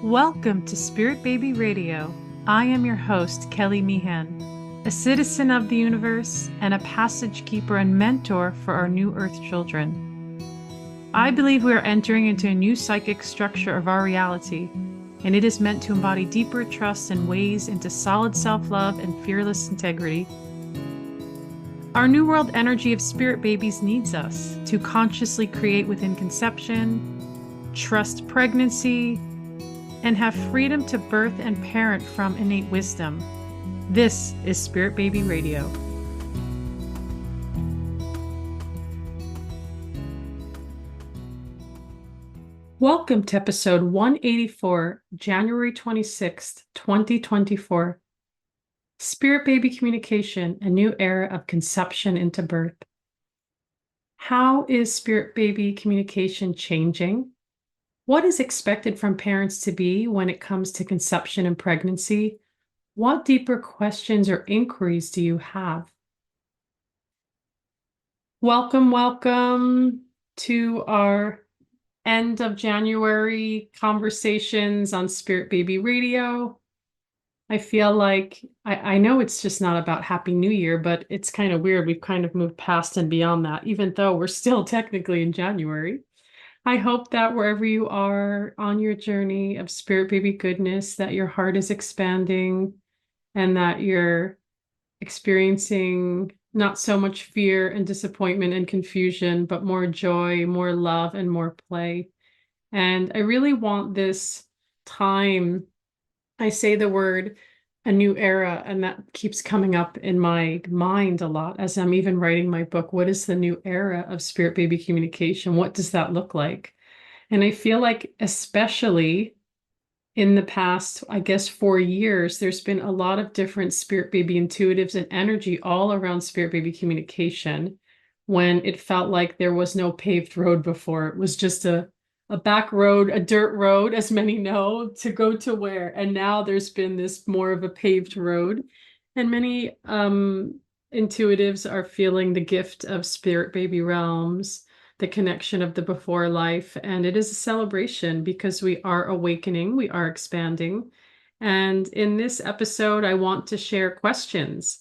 Welcome to Spirit Baby Radio. I am your host, Kelly Meehan, a citizen of the universe and a passage keeper and mentor for our new Earth children. I believe we are entering into a new psychic structure of our reality, and it is meant to embody deeper trust and ways into solid self-love and fearless integrity. Our new world energy of spirit babies needs us to consciously create within conception, trust pregnancy, and have freedom to birth and parent from innate wisdom. This is Spirit Baby Radio. Welcome to episode 184, January 26th, 2024. Spirit Baby Communication, a new era of conception into birth. How is Spirit Baby communication changing? What is expected from parents to be when it comes to conception and pregnancy? What deeper questions or inquiries do you have? Welcome to our end of January conversations on Spirit Baby Radio. I feel like, I know it's just not about Happy New Year, but it's kind of weird. We've kind of moved past and beyond that, even though we're still technically in January. I hope that wherever you are on your journey of spirit baby goodness, that your heart is expanding and that you're experiencing not so much fear and disappointment and confusion, but more joy, more love, and more play. And I really want this time, I say the word a new era, and that keeps coming up in my mind a lot as I'm even writing my book. What is the new era of spirit baby communication? What does that look like? And I feel like, especially in the past, I guess, 4 years, there's been a lot of different spirit baby intuitives and energy all around spirit baby communication, when it felt like there was no paved road before. It was just a back road, a dirt road, as many know, to go to where. And now there's been this more of a paved road. And many intuitives are feeling the gift of spirit baby realms, the connection of the before life. And it is a celebration because we are awakening, we are expanding. And in this episode, I want to share questions.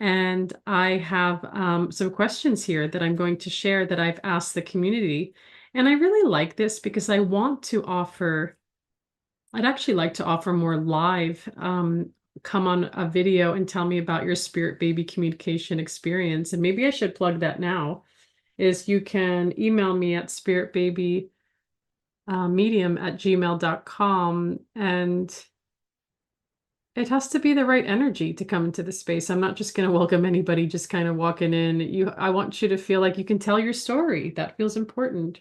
And I have some questions here that I'm going to share that I've asked the community. And I really like this because I want to offer, I'd actually like to offer more live, come on a video and tell me about your spirit baby communication experience. And maybe I should plug that now, is you can email me at spiritbabymedium@gmail.com. And it has to be the right energy to come into the space. I'm not just going to welcome anybody just kind of walking in. I want you to feel like you can tell your story. That feels important.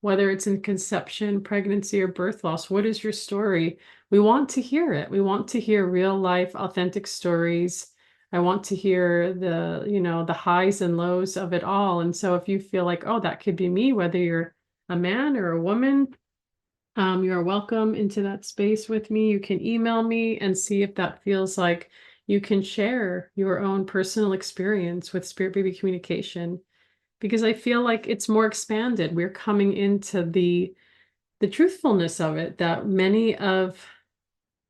Whether it's in conception, pregnancy, or birth loss, what is your story? We want to hear it. We want to hear real life, authentic stories. I want to hear the highs and lows of it all. And so if you feel like, oh, that could be me, whether you're a man or a woman, you are welcome into that space with me. You can email me and see if that feels like you can share your own personal experience with spirit baby communication, because I feel like it's more expanded. We're coming into the truthfulness of it, that many of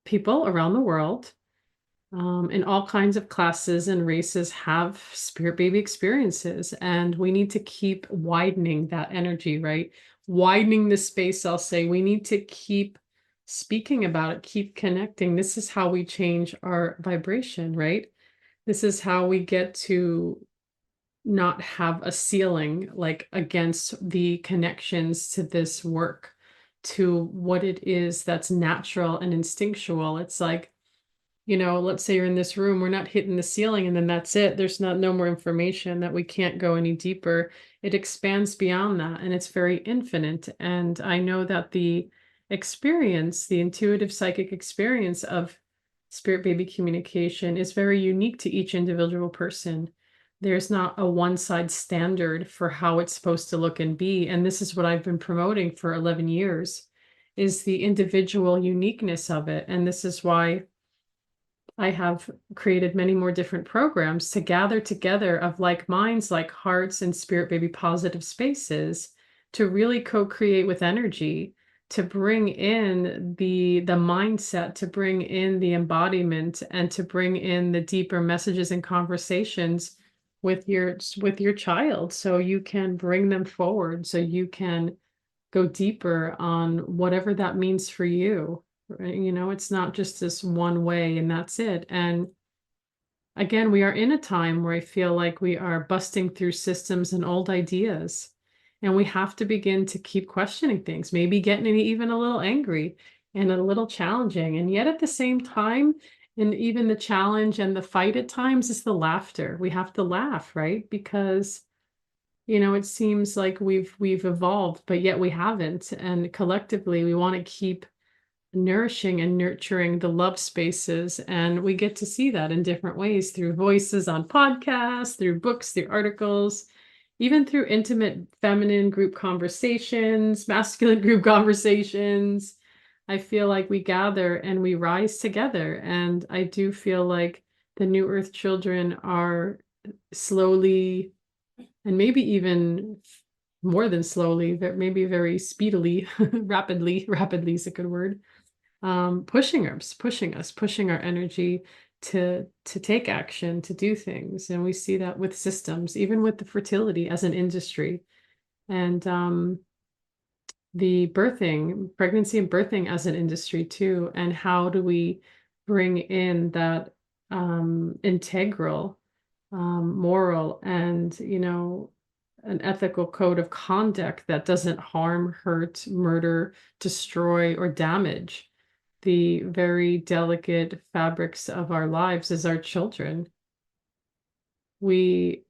people around the world, in all kinds of classes and races, have spirit baby experiences, and we need to keep widening that energy, right? Widening the space, I'll say. We need to keep speaking about it, keep connecting. This is how we change our vibration, right? This is how we get to not have a ceiling like against the connections to this work, to what it is that's natural and instinctual. It's like, let's say you're in this room, we're not hitting the ceiling and then that's it. There's no more information, that we can't go any deeper. It expands beyond that, and it's very infinite. And I know that the experience, the intuitive psychic experience of spirit baby communication, is very unique to each individual person. There's not a one-size standard for how it's supposed to look and be. And this is what I've been promoting for 11 years, is the individual uniqueness of it. And this is why I have created many more different programs to gather together of like minds, like hearts, and spirit baby positive spaces to really co-create with energy, to bring in the mindset, to bring in the embodiment, and to bring in the deeper messages and conversations with your child, so you can bring them forward, so you can go deeper on whatever that means for you. Right? It's not just this one way and that's it. And again, we are in a time where I feel like we are busting through systems and old ideas. And we have to begin to keep questioning things, maybe getting even a little angry and a little challenging. And yet at the same time, and even the challenge and the fight at times is the laughter. We have to laugh, right? Because it seems like we've evolved, but yet we haven't. And collectively, we want to keep nourishing and nurturing the love spaces. And we get to see that in different ways through voices on podcasts, through books, through articles, even through intimate feminine group conversations, masculine group conversations. I feel like we gather and we rise together. And I do feel like the New Earth children are slowly, and maybe even more than slowly, but maybe very speedily, rapidly is a good word, pushing our energy to take action, to do things. And we see that with systems, even with the fertility as an industry, and the pregnancy and birthing as an industry too. And how do we bring in that integral, moral, and an ethical code of conduct that doesn't harm, hurt, murder, destroy, or damage the very delicate fabrics of our lives as our children. We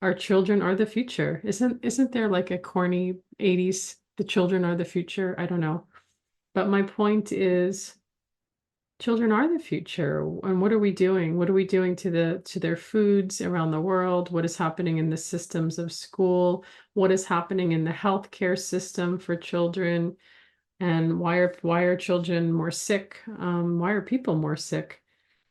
Our children are the future. Isn't there like a corny 80s, the children are the future? I don't know. But my point is, children are the future. And what are we doing? What are we doing to their foods around the world? What is happening in the systems of school? What is happening in the healthcare system for children? And why are children more sick? Why are people more sick?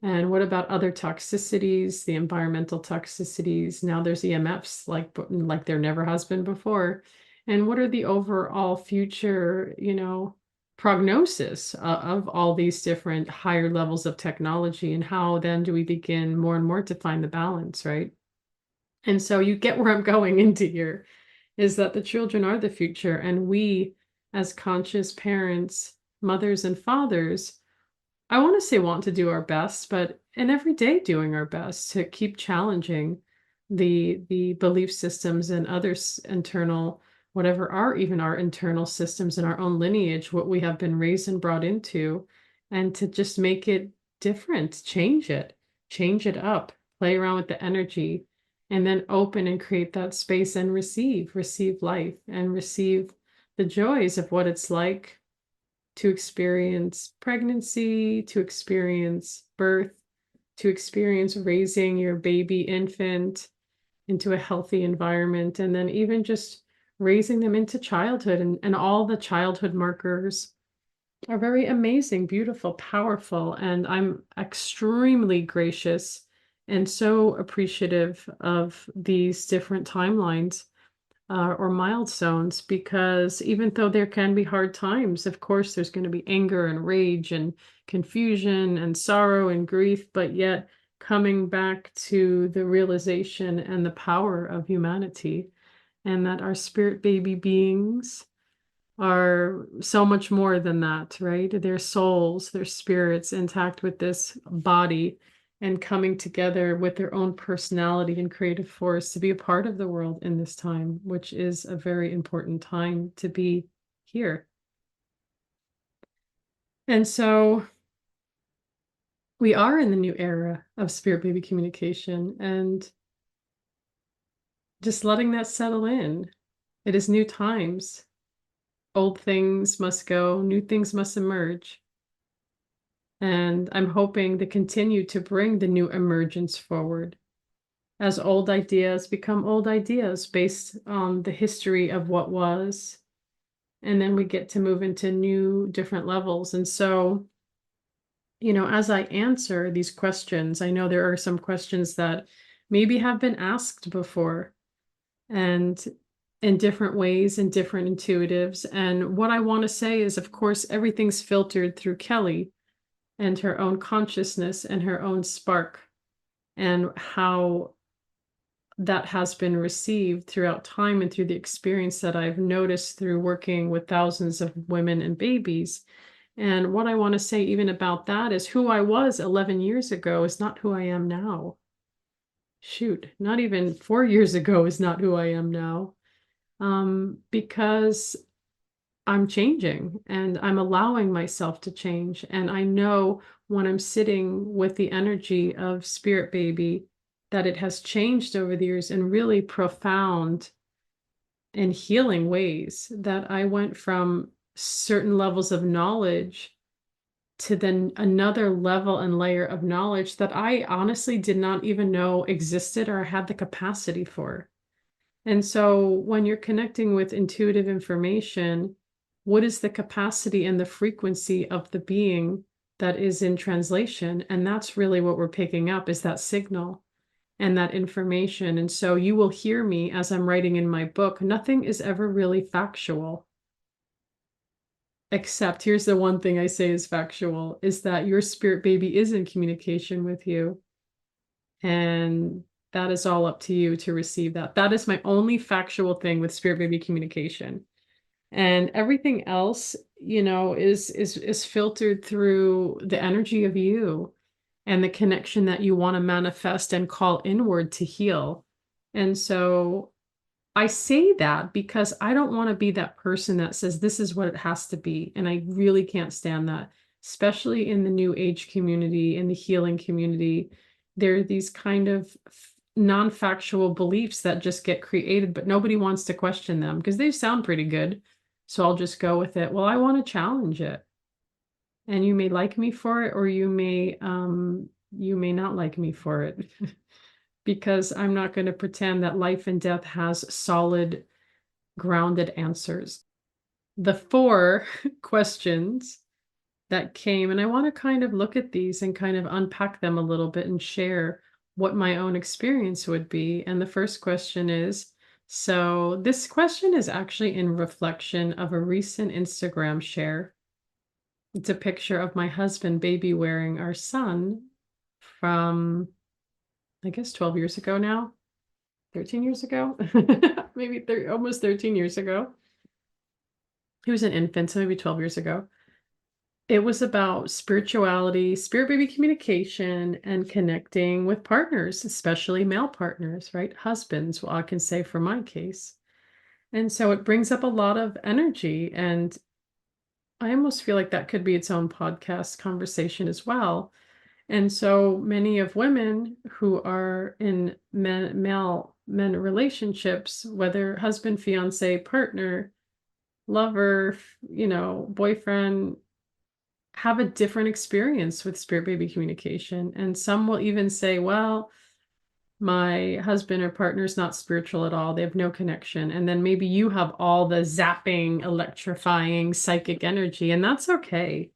And what about other toxicities, the environmental toxicities? Now there's EMFs like there never has been before. And what are the overall future, prognosis of all these different higher levels of technology? And how then do we begin more and more to find the balance, right? And so you get where I'm going into here, is that the children are the future, and we, as conscious parents, mothers, and fathers, I want to say want to do our best, but in every day doing our best to keep challenging the belief systems and others internal, whatever are even our internal systems in our own lineage, what we have been raised and brought into, and to just make it different, change it up, play around with the energy, and then open and create that space and receive life and receive the joys of what it's like to experience pregnancy, to experience birth, to experience raising your baby infant into a healthy environment, and then even just raising them into childhood. And all the childhood markers are very amazing, beautiful, powerful. And I'm extremely gracious and so appreciative of these different timelines or milestones, because even though there can be hard times, of course, there's going to be anger and rage and confusion and sorrow and grief, but yet coming back to the realization and the power of humanity, and that our spirit baby beings are so much more than that, right? Their souls, their spirits intact with this body and coming together with their own personality and creative force to be a part of the world in this time, which is a very important time to be here. And so we are in the new era of spirit baby communication, and just letting that settle in. It is new times. Old things must go, new things must emerge. And I'm hoping to continue to bring the new emergence forward as old ideas become old ideas based on the history of what was. And then we get to move into new, different levels. And so, as I answer these questions, I know there are some questions that maybe have been asked before. And in different ways and different intuitives. And what I want to say is, of course, everything's filtered through Kelly and her own consciousness and her own spark, and how that has been received throughout time and through the experience that I've noticed through working with thousands of women and babies. And what I want to say, even about that, is who I was 11 years ago is not who I am now. Shoot, not even 4 years ago is not who I am now. Because I'm changing and I'm allowing myself to change. And I know when I'm sitting with the energy of Spirit Baby that it has changed over the years in really profound and healing ways, that I went from certain levels of knowledge to then another level and layer of knowledge that I honestly did not even know existed or had the capacity for. And so when you're connecting with intuitive information, what is the capacity and the frequency of the being that is in translation? And that's really what we're picking up, is that signal and that information. And so you will hear me as I'm writing in my book, nothing is ever really factual. Except, here's the one thing I say is factual, is that your spirit baby is in communication with you. And that is all up to you to receive that. That is my only factual thing with spirit baby communication. And everything else, is filtered through the energy of you and the connection that you want to manifest and call inward to heal. And so I say that because I don't want to be that person that says this is what it has to be. And I really can't stand that, especially in the new age community, in the healing community. There are these kind of non-factual beliefs that just get created, but nobody wants to question them because they sound pretty good. So I'll just go with it. Well, I want to challenge it. And you may like me for it, or you may not like me for it. Because I'm not going to pretend that life and death has solid, grounded answers. The four questions that came, and I want to kind of look at these and kind of unpack them a little bit and share what my own experience would be. And the first question is, so this question is actually in reflection of a recent Instagram share. It's a picture of my husband baby wearing our son from, I guess, 12 years ago now, 13 years ago, maybe almost 13 years ago. He was an infant, so maybe 12 years ago. It was about spirituality, spirit baby communication, and connecting with partners, especially male partners, right? Husbands, well, I can say for my case. And so it brings up a lot of energy. And I almost feel like that could be its own podcast conversation as well. And so many of women who are in male men relationships, whether husband, fiance, partner, lover, boyfriend, have a different experience with spirit baby communication. And some will even say, well, my husband or partner is not spiritual at all. They have no connection. And then maybe you have all the zapping, electrifying psychic energy, and that's okay.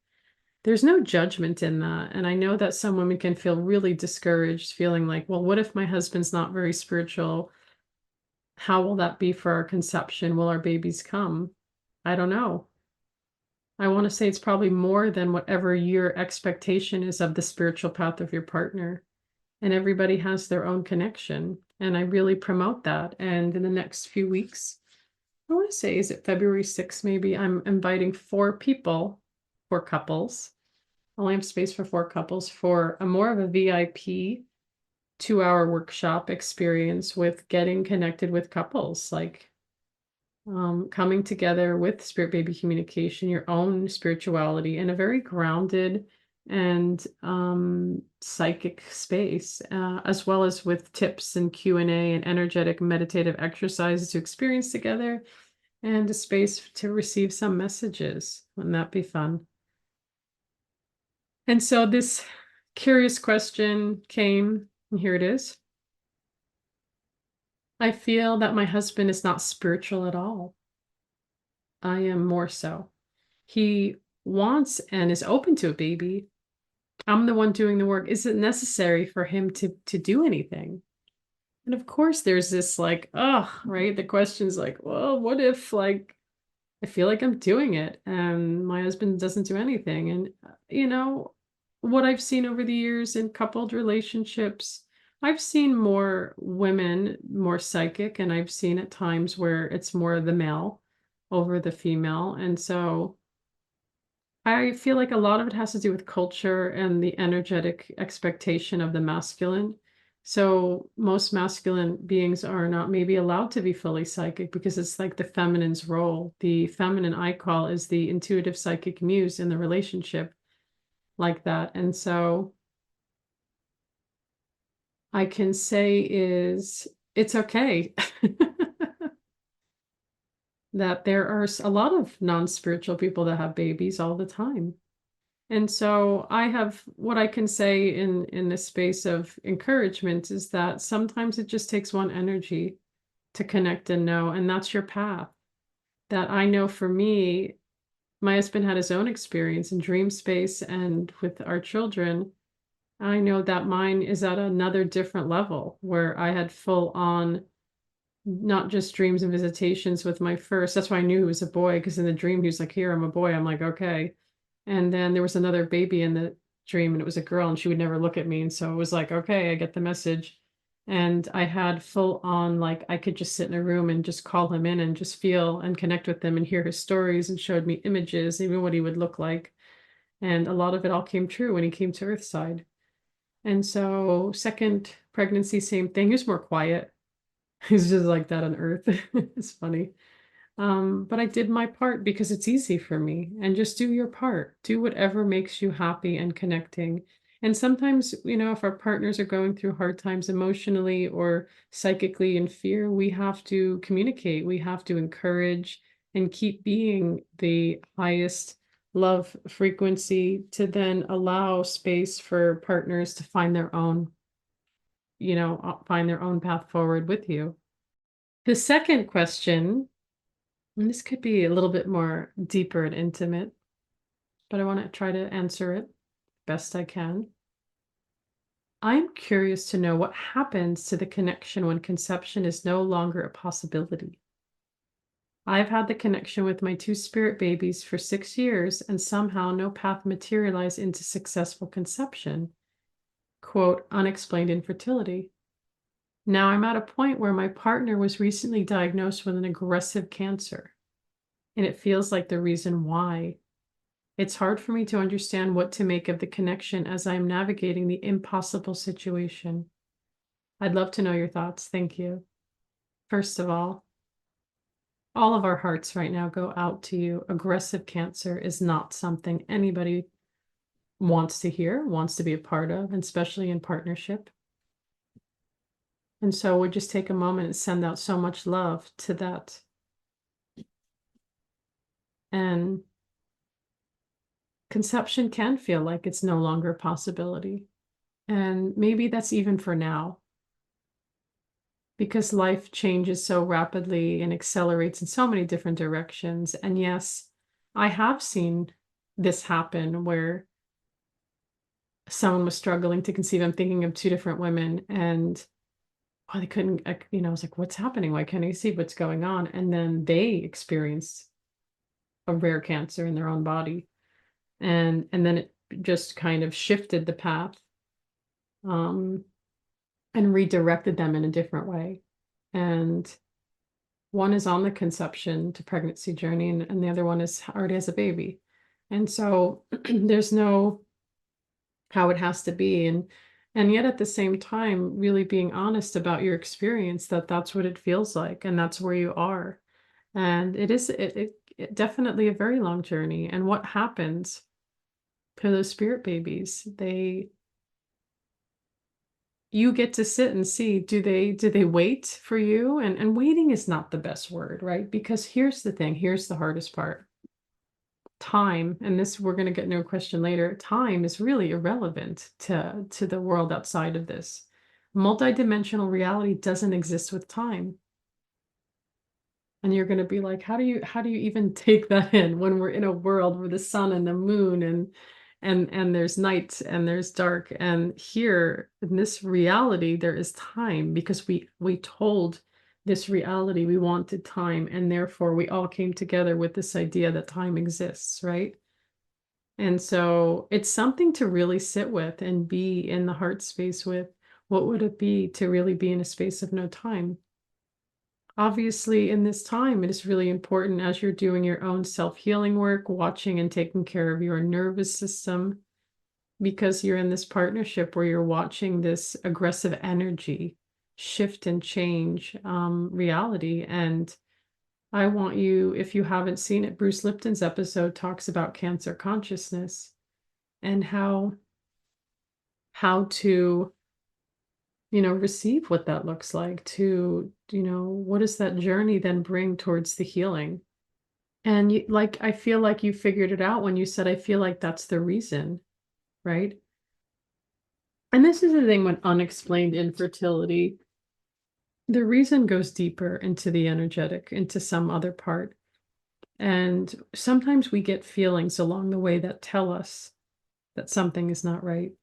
There's no judgment in that. And I know that some women can feel really discouraged, feeling like, well, what if my husband's not very spiritual? How will that be for our conception? Will our babies come? I don't know. I want to say it's probably more than whatever your expectation is of the spiritual path of your partner. And everybody has their own connection. And I really promote that. And in the next few weeks, I want to say, is it February 6th, maybe, I'm inviting 4 couples. I only have space for 4 couples for a more of a VIP 2-hour workshop experience with getting connected with couples, like coming together with spirit baby communication, your own spirituality in a very grounded and psychic space, as well as with tips and Q&A and energetic meditative exercises to experience together, and a space to receive some messages. Wouldn't that be fun? And so this curious question came, and here it is. I feel that my husband is not spiritual at all. I am more so. He wants and is open to a baby. I'm the one doing the work. Is it necessary for him to do anything? And of course, there's this like, oh, right? The question's like, well, what if like I feel like I'm doing it and my husband doesn't do anything? And, what I've seen over the years in coupled relationships, I've seen more women more psychic, and I've seen at times where it's more the male over the female. And so I feel like a lot of it has to do with culture and the energetic expectation of the masculine. So most masculine beings are not maybe allowed to be fully psychic because it's like the feminine's role. The feminine I call is the intuitive psychic muse in the relationship like that. And so I can say is it's okay that there are a lot of non-spiritual people that have babies all the time. And so I have what I can say in this space of encouragement is that sometimes it just takes one energy to connect and know, and that's your path. That I know for me, my husband had his own experience in dream space and with our children. I know that mine is at another different level where I had full on not just dreams and visitations with my first. That's why I knew he was a boy, because in the dream he was like, "Here, I'm a boy." I'm like, "Okay." And then there was another baby in the dream, and it was a girl, and she would never look at me. And so it was like, okay, I get the message. And I had full on, like, I could just sit in a room and just call him in and just feel and connect with him and hear his stories, and showed me images, even what he would look like. And a lot of it all came true when he came to Earthside. And so, second pregnancy, same thing. He was more quiet. He's just like that on Earth. It's funny. But I did my part because it's easy for me. And just do your part. Do whatever makes you happy and connecting. And sometimes, if our partners are going through hard times emotionally or psychically in fear, we have to communicate. We have to encourage and keep being the highest love frequency to then allow space for partners to find their own path forward with you. The second question, and this could be a little bit more deeper and intimate, but I want to try to answer it best I can. I'm curious to know what happens to the connection when conception is no longer a possibility. I've had the connection with my two spirit babies for 6 years, and somehow no path materialized into successful conception. Quote, unexplained infertility. Now I'm at a point where my partner was recently diagnosed with an aggressive cancer, and it feels like the reason why. It's hard for me to understand what to make of the connection as I am navigating the impossible situation. I'd love to know your thoughts. Thank you. First of all of our hearts right now go out to you. Aggressive cancer is not something anybody wants to hear, wants to be a part of, and especially in partnership. And so we just take a moment and send out so much love to that. And conception can feel like it's no longer a possibility. And maybe that's even for now, because life changes so rapidly and accelerates in so many different directions. And yes, I have seen this happen where someone was struggling to conceive. I'm thinking of two different women, and they couldn't, I was like, what's happening? Why can't I see what's going on? And then they experienced a rare cancer in their own body. And then it just kind of shifted the path, um, and redirected them in a different way. And one is on the conception to pregnancy journey, and the other one is already has a baby. And so there's no how it has to be. And yet at the same time, really being honest about your experience, that that's what it feels like, and that's where you are. And it definitely a very long journey. And what happens to those spirit babies? You get to sit and see, do they wait for you? And waiting is not the best word, right? Because here's the thing, here's the hardest part. Time, and this we're going to get into a question later, time is really irrelevant to the world outside of this. Multidimensional reality doesn't exist with time. And you're going to be like, how do you even take that in when we're in a world where the sun and the moon and and there's night and there's dark. And here in this reality, there is time because we told this reality we wanted time, and therefore we all came together with this idea that time exists, right? And so it's something to really sit with and be in the heart space with. What would it be to really be in a space of no time? Obviously, in this time, it is really important as you're doing your own self healing work, watching and taking care of your nervous system, because you're in this partnership where you're watching this aggressive energy shift and change reality. And I want you, if you haven't seen it, Bruce Lipton's episode talks about cancer consciousness and how to receive what that looks like, to what does that journey then bring towards the healing. And like, I feel like you figured it out when you said, I feel like that's the reason, right? And this is the thing with unexplained infertility. The reason goes deeper into the energetic, into some other part. And sometimes we get feelings along the way that tell us that something is not right.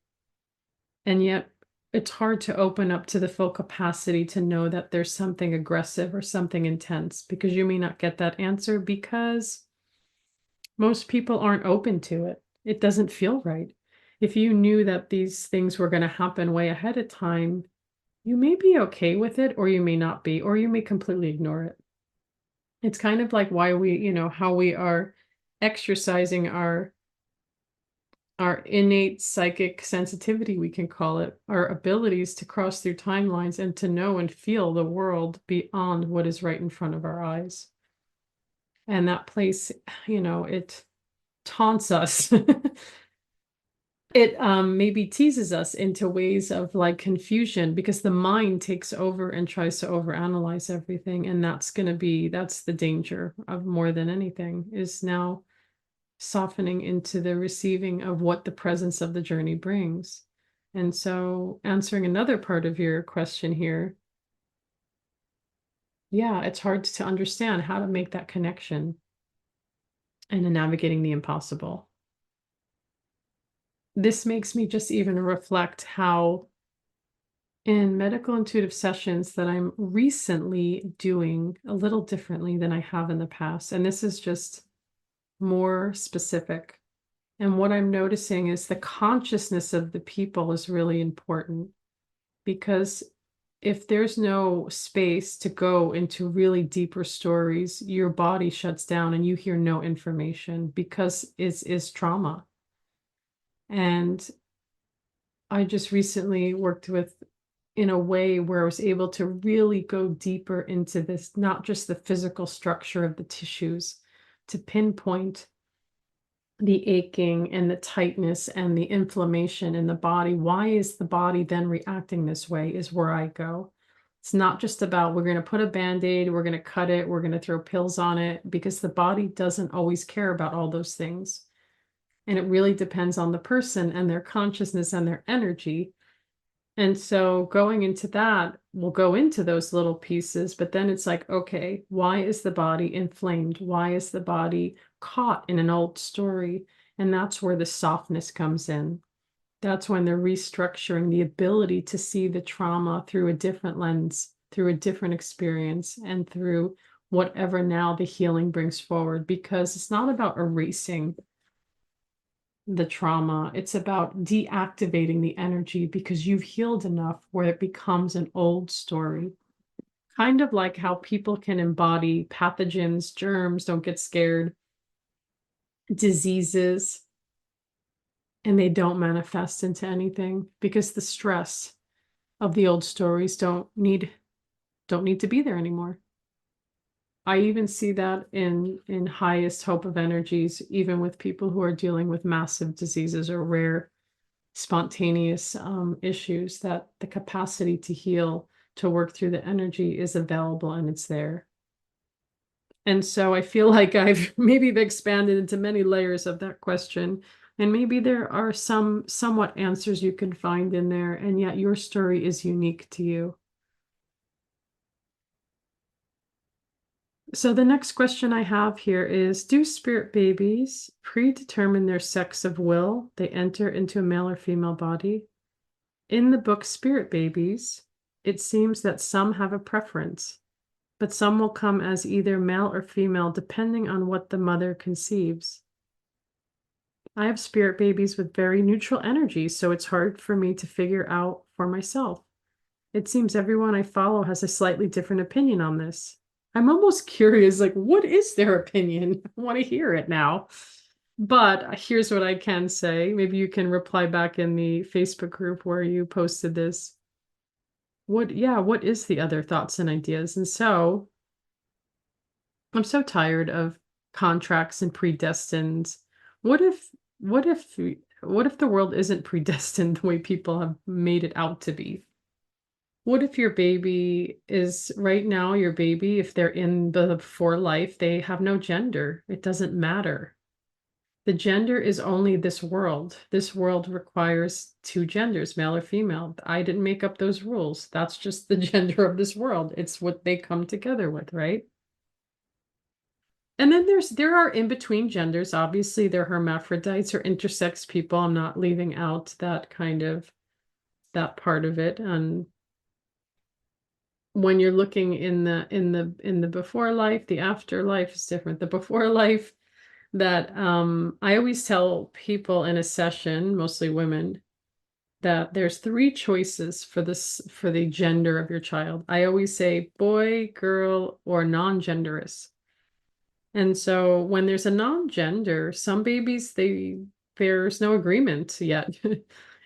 And yet it's hard to open up to the full capacity to know that there's something aggressive or something intense, because you may not get that answer because most people aren't open to it. It doesn't feel right. If you knew that these things were going to happen way ahead of time, you may be okay with it, or you may not be, or you may completely ignore it. It's kind of like why we, how we are exercising our innate psychic sensitivity, we can call it, our abilities to cross through timelines and to know and feel the world beyond what is right in front of our eyes. And that place, it taunts us. It maybe teases us into ways of like confusion, because the mind takes over and tries to overanalyze everything. And that's the danger of, more than anything, is now softening into the receiving of what the presence of the journey brings. And so, answering another part of your question here, yeah, it's hard to understand how to make that connection and in navigating the impossible. This makes me just even reflect how in medical intuitive sessions that I'm recently doing a little differently than I have in the past. And this is just more specific. And what I'm noticing is the consciousness of the people is really important, because if there's no space to go into really deeper stories, your body shuts down and you hear no information, because it is trauma. And I just recently worked with in a way where I was able to really go deeper into this, not just the physical structure of the tissues, to pinpoint the aching and the tightness and the inflammation in the body. Why is the body then reacting this way, is where I go. It's not just about, we're going to put a band-aid, we're going to cut it, we're going to throw pills on it, because the body doesn't always care about all those things. And it really depends on the person and their consciousness and their energy. And so going into that, we'll go into those little pieces, but then it's like, okay, why is the body inflamed? Why is the body caught in an old story? And that's where the softness comes in. That's when they're restructuring the ability to see the trauma through a different lens, through a different experience, and through whatever now the healing brings forward, because it's not about erasing the trauma. It's about deactivating the energy, because you've healed enough where it becomes an old story. Kind of like how people can embody pathogens, germs, don't get scared, diseases, and they don't manifest into anything, because the stress of the old stories don't need to be there anymore. I even see that in highest hope of energies, even with people who are dealing with massive diseases or rare spontaneous issues, that the capacity to heal, to work through the energy, is available and it's there. And so I feel like I've maybe expanded into many layers of that question, and maybe there are some somewhat answers you can find in there, and yet your story is unique to you. So the next question I have here is, do spirit babies predetermine their sex of will they enter into a male or female body? In the book Spirit Babies, it seems that some have a preference, but some will come as either male or female depending on what the mother conceives. I have spirit babies with very neutral energy, so it's hard for me to figure out for myself. It seems everyone I follow has a slightly different opinion on this. I'm almost curious, like, what is their opinion? I want to hear it now. But here's what I can say. Maybe you can reply back in the Facebook group where you posted this. What is the other thoughts and ideas? And so I'm so tired of contracts and predestined. What if, what if, what if the world isn't predestined the way people have made it out to be? What if your baby is right now, your baby, if they're in the before life, they have no gender. It doesn't matter. The gender is only this world. This world requires two genders, male or female. I didn't make up those rules. That's just the gender of this world. It's what they come together with, right? And then there are in between genders. Obviously, they're hermaphrodites or intersex people. I'm not leaving out that kind of that part of it. And when you're looking in the before life, the afterlife is different. The before life that I always tell people in a session, mostly women, that there's three choices for the gender of your child. I always say boy, girl, or non-genderous. And so when there's a non-gender, some babies, there's no agreement yet.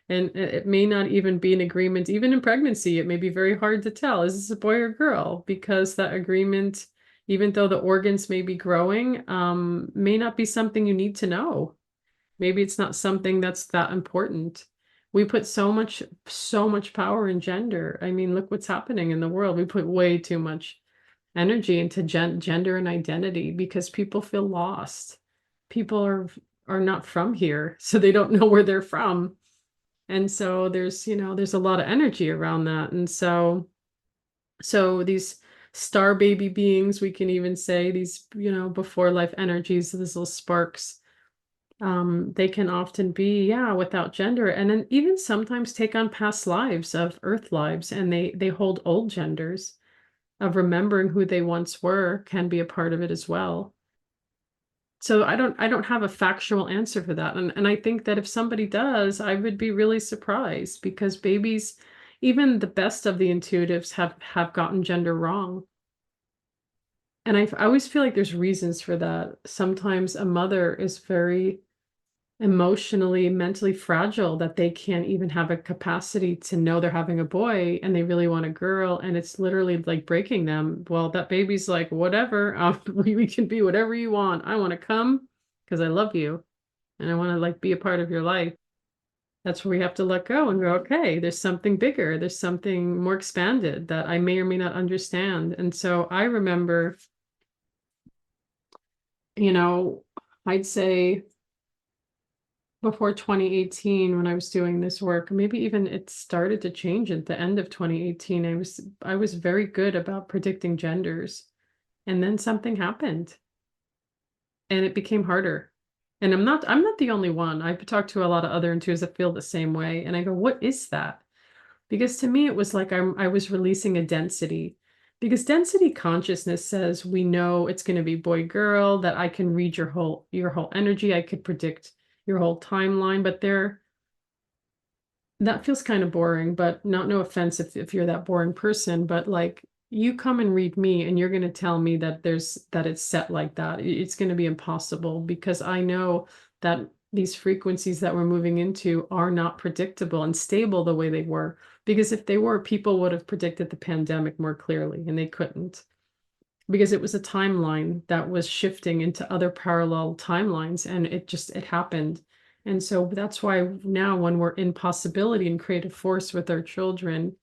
And it may not even be an agreement, even in pregnancy, it may be very hard to tell, is this a boy or girl? Because that agreement, even though the organs may be growing, may not be something you need to know. Maybe it's not something that's that important. We put so much power in gender. I mean, look what's happening in the world. We put way too much energy into gender and identity because people feel lost. People are not from here, so they don't know where they're from. And so there's a lot of energy around that. And so these star baby beings, we can even say these, before life energies, these little sparks, they can often be, yeah, without gender, and then even sometimes take on past lives of earth lives, and they hold old genders of remembering who they once were can be a part of it as well. So I don't have a factual answer for that. And I think that if somebody does, I would be really surprised because babies, even the best of the intuitives have gotten gender wrong. And I always feel like there's reasons for that. Sometimes a mother is very emotionally, mentally fragile that they can't even have a capacity to know they're having a boy and they really want a girl and it's literally like breaking them. Well, that baby's like, whatever, we can be whatever you want. I want to come because I love you and I want to like be a part of your life. That's where we have to let go and go, okay, there's something bigger, there's something more expanded that I may or may not understand. And so I remember, you know, I'd say before 2018 when I was doing this work, maybe even it started to change at the end of 2018. I was very good about predicting genders. And then something happened and it became harder. And I'm not the only one. I've talked to a lot of other intuitives that feel the same way. And I go, what is that? Because to me, it was like I was releasing a density. Because density consciousness says we know it's going to be boy girl, that I can read your whole energy. I could predict your whole timeline, but that feels kind of boring, but no offense if you're that boring person, but like you come and read me and you're going to tell me that it's set like that. It's going to be impossible because I know that these frequencies that we're moving into are not predictable and stable the way they were. Because if they were, people would have predicted the pandemic more clearly, and they couldn't because it was a timeline that was shifting into other parallel timelines, and it happened. And so that's why now when we're in possibility and creative force with our children,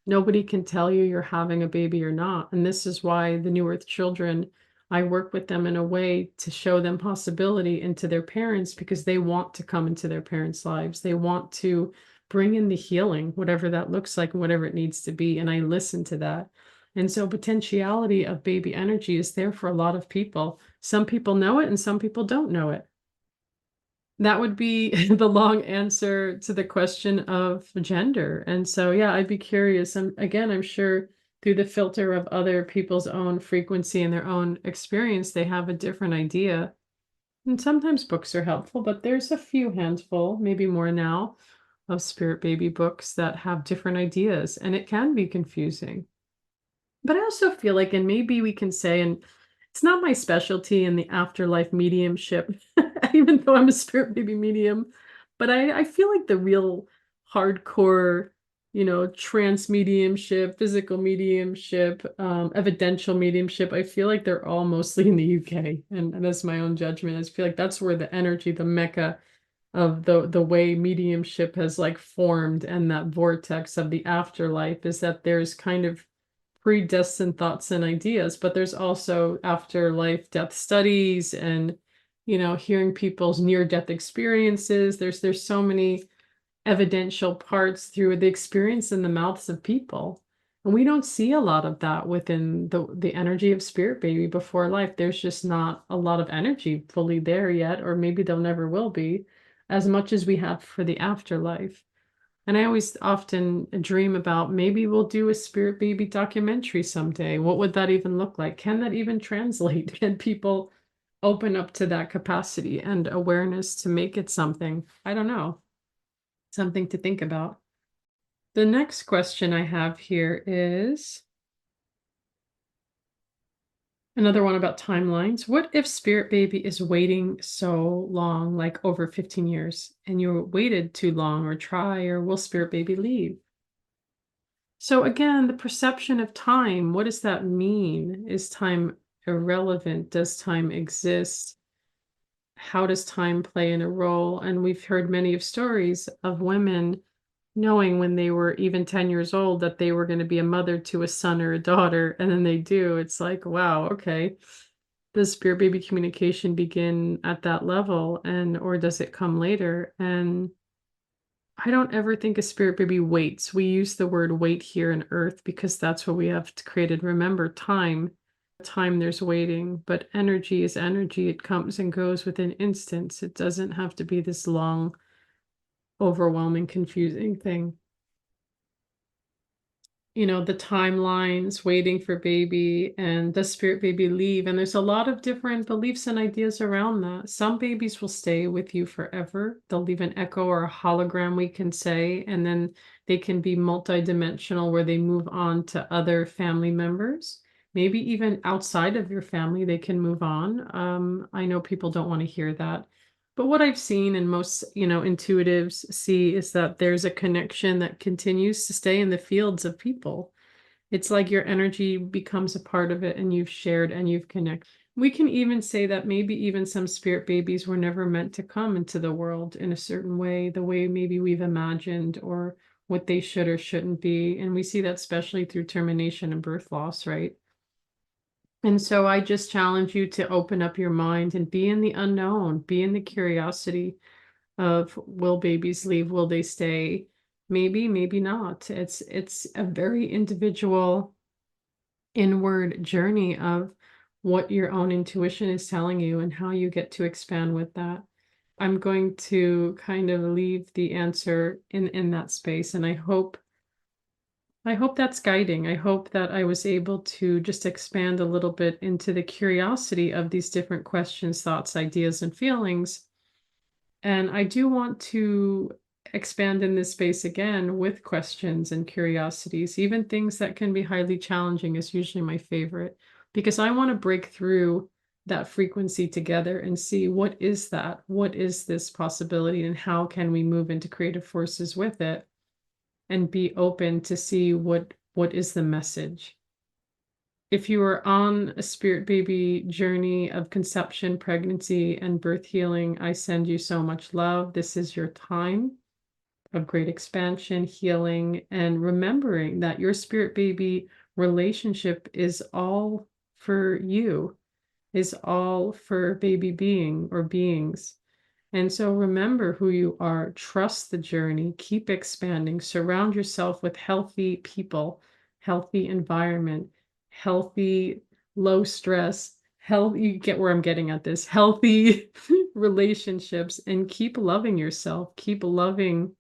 nobody can tell you you're having a baby or not. And this is why the New Earth children, I work with them in a way to show them possibility into their parents because they want to come into their parents' lives. They want to bring in the healing, whatever that looks like and whatever it needs to be. And I listen to that. And so potentiality of baby energy is there for a lot of people. Some people know it and some people don't know it. That would be the long answer to the question of gender. And so, yeah, I'd be curious. Again, I'm sure through the filter of other people's own frequency and their own experience, they have a different idea. And sometimes books are helpful, but there's a few handful, maybe more now, of spirit baby books that have different ideas, and it can be confusing. But I also feel like, and maybe we can say, and it's not my specialty in the afterlife mediumship, even though I'm a spirit baby medium, but I feel like the real hardcore, trance mediumship, physical mediumship, evidential mediumship, I feel like they're all mostly in the UK. And that's my own judgment. I feel like that's where the energy, the mecca of the way mediumship has like formed, and that vortex of the afterlife is that there's kind of predestined thoughts and ideas, but there's also afterlife death studies and hearing people's near-death experiences. There's so many evidential parts through the experience in the mouths of people. And we don't see a lot of that within the energy of spirit baby before life. There's just not a lot of energy fully there yet, or maybe there never will be, as much as we have for the afterlife. And I always often dream about maybe we'll do a spirit baby documentary someday. What would that even look like? Can that even translate? Can people open up to that capacity and awareness to make it something? I don't know. Something to think about. The next question I have here is another one about timelines. What if spirit baby is waiting so long, like over 15 years, and you waited too long, or try, or will spirit baby leave? So again, the perception of time, what does that mean? Is time irrelevant? Does time exist? How does time play in a role? And we've heard many of stories of women knowing when they were even 10 years old that they were going to be a mother to a son or a daughter, and then they do. It's like, wow, okay. Does spirit baby communication begin at that level, and or does it come later? And I don't ever think a spirit baby waits. We use the word wait here in earth because that's what we have created. Remember, time there's waiting, but energy is energy. It comes and goes within instants. It doesn't have to be this long, overwhelming, confusing thing. The timelines, waiting for baby, and does spirit baby leave? And there's a lot of different beliefs and ideas around that. Some babies will stay with you forever. They'll leave an echo or a hologram, we can say, and then they can be multidimensional where they move on to other family members. Maybe even outside of your family, they can move on. I know people don't want to hear that. But what I've seen and most, intuitives see is that there's a connection that continues to stay in the fields of people. It's like your energy becomes a part of it and you've shared and you've connected. We can even say that maybe even some spirit babies were never meant to come into the world in a certain way, the way maybe we've imagined, or what they should or shouldn't be. And we see that especially through termination and birth loss, right? And so I just challenge you to open up your mind and be in the unknown, be in the curiosity of, will babies leave? Will they stay? Maybe, maybe not. It's a very individual inward journey of what your own intuition is telling you and how you get to expand with that. I'm going to kind of leave the answer in that space, and I hope that's guiding. I hope that I was able to just expand a little bit into the curiosity of these different questions, thoughts, ideas, and feelings. And I do want to expand in this space again with questions and curiosities. Even things that can be highly challenging is usually my favorite, because I want to break through that frequency together and see, what is that? What is this possibility? And how can we move into creative forces with it? And be open to see what is the message. If you are on a spirit baby journey of conception, pregnancy, and birth healing, I send you so much love. This is your time of great expansion, healing, and remembering that your spirit baby relationship is all for you, is all for baby being or beings. And so remember who you are, trust the journey, keep expanding, surround yourself with healthy people, healthy environment, healthy, low stress, you get where I'm getting at this, healthy relationships, and keep loving yourself. Keep loving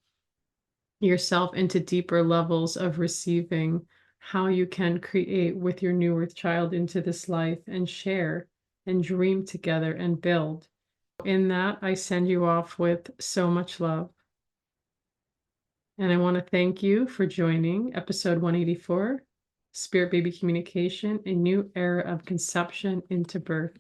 yourself into deeper levels of receiving how you can create with your new earth child into this life and share and dream together and build. In that, I send you off with so much love. And I want to thank you for joining episode 184, Spirit Baby Communication, a new era of conception into birth.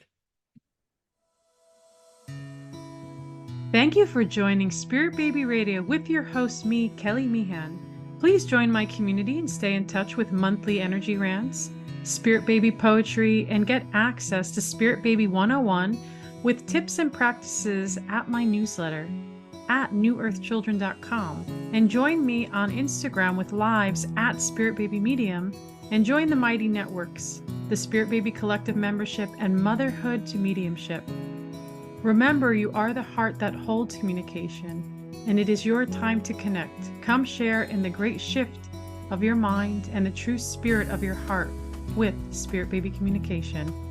Thank you for joining Spirit Baby Radio with your host, me, Kelly Meehan. Please join my community and stay in touch with monthly energy rants, Spirit Baby poetry, and get access to Spirit Baby 101 with tips and practices at my newsletter at newearthchildren.com, and join me on Instagram with lives at Spirit Baby Medium, and join the Mighty Networks, the Spirit Baby Collective membership, and Motherhood to Mediumship. Remember, you are the heart that holds communication, and it is your time to connect. Come share in the great shift of your mind and the true spirit of your heart with Spirit Baby Communication.